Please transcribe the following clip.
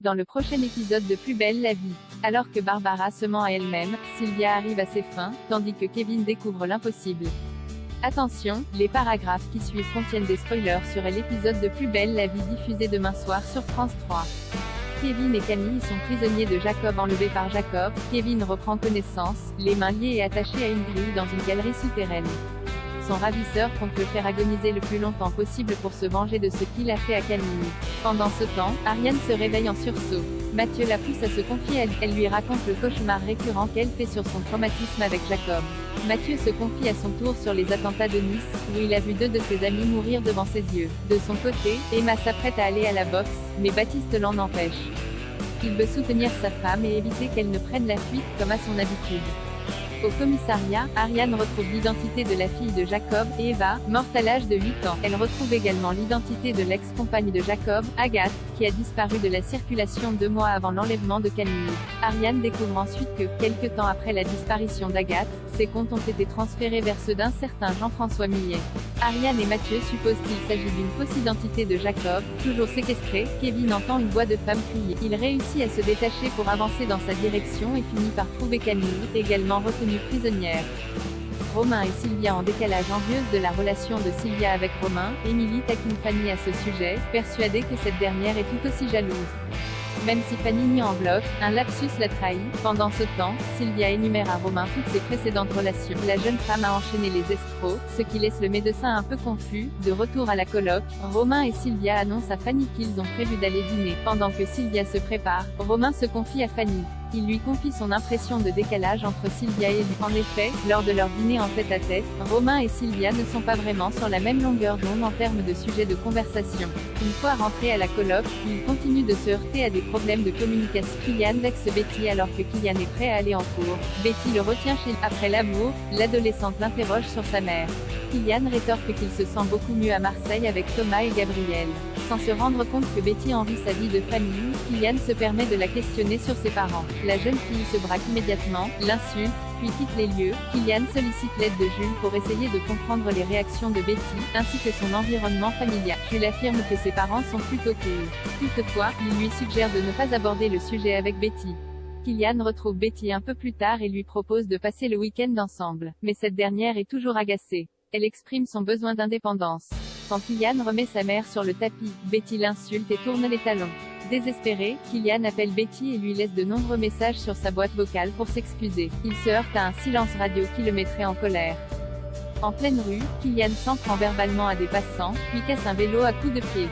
Dans le prochain épisode de Plus belle la vie. Alors que Barbara se ment à elle-même, Sylvia arrive à ses fins, tandis que Kevin découvre l'impossible. Attention, les paragraphes qui suivent contiennent des spoilers sur l'épisode de Plus belle la vie diffusé demain soir sur France 3. Kevin et Camille sont prisonniers de Jacob enlevés par Jacob. Kevin reprend connaissance, les mains liées et attachées à une grille dans une galerie souterraine. Son ravisseur compte le faire agoniser le plus longtemps possible pour se venger de ce qu'il a fait à Camille. Pendant ce temps, Ariane se réveille en sursaut. Mathieu la pousse à se confier à lui. Elle lui raconte le cauchemar récurrent qu'elle fait sur son traumatisme avec Jacob. Mathieu se confie à son tour sur les attentats de Nice, où il a vu 2 de ses amis mourir devant ses yeux. De son côté, Emma s'apprête à aller à la boxe, mais Baptiste l'en empêche. Il veut soutenir sa femme et éviter qu'elle ne prenne la fuite, comme à son habitude. Au commissariat, Ariane retrouve l'identité de la fille de Jacob, Eva, morte à l'âge de 8 ans. Elle retrouve également l'identité de l'ex-compagne de Jacob, Agathe, qui a disparu de la circulation 2 mois avant l'enlèvement de Camille. Ariane découvre ensuite que, quelque temps après la disparition d'Agathe, ses comptes ont été transférés vers ceux d'un certain Jean-François Millet. Ariane et Mathieu supposent qu'il s'agit d'une fausse identité de Jacob. Toujours séquestré, Kevin entend une voix de femme crier. Il réussit à se détacher pour avancer dans sa direction et finit par trouver Camille, également retenue prisonnière. Romain et Sylvia en décalage envieuse de la relation de Sylvia avec Romain. Émilie taquine Fanny à ce sujet, persuadée que cette dernière est tout aussi jalouse. Même si Fanny nie en bloc, un lapsus la trahit. Pendant ce temps, Sylvia énumère à Romain toutes ses précédentes relations. La jeune femme a enchaîné les escrocs, ce qui laisse le médecin un peu confus. De retour à la coloc, Romain et Sylvia annoncent à Fanny qu'ils ont prévu d'aller dîner. Pendant que Sylvia se prépare, Romain se confie à Fanny. Il lui confie son impression de décalage entre Sylvia et lui. En effet, lors de leur dîner en tête-à-tête, Romain et Sylvia ne sont pas vraiment sur la même longueur d'onde en termes de sujets de conversation. Une fois rentrés à la coloc, ils continuent de se heurter à des problèmes de communication. Kylian vexe Betty alors que Kylian est prêt à aller en cours. Betty le retient chez lui. Après l'amour, l'adolescente l'interroge sur sa mère. Kylian rétorque qu'il se sent beaucoup mieux à Marseille avec Thomas et Gabriel. Sans se rendre compte que Betty envie sa vie de famille, Kylian se permet de la questionner sur ses parents. La jeune fille se braque immédiatement, l'insulte, puis quitte les lieux. Kylian sollicite l'aide de Jules pour essayer de comprendre les réactions de Betty, ainsi que son environnement familial. Jules affirme que ses parents sont plutôt cool. Toutefois, il lui suggère de ne pas aborder le sujet avec Betty. Kylian retrouve Betty un peu plus tard et lui propose de passer le week-end ensemble. Mais cette dernière est toujours agacée. Elle exprime son besoin d'indépendance. Quand Kylian remet sa mère sur le tapis, Betty l'insulte et tourne les talons. Désespéré, Kylian appelle Betty et lui laisse de nombreux messages sur sa boîte vocale pour s'excuser. Il se heurte à un silence radio qui le mettrait en colère. En pleine rue, Kylian s'en prend verbalement à des passants, puis casse un vélo à coups de pied.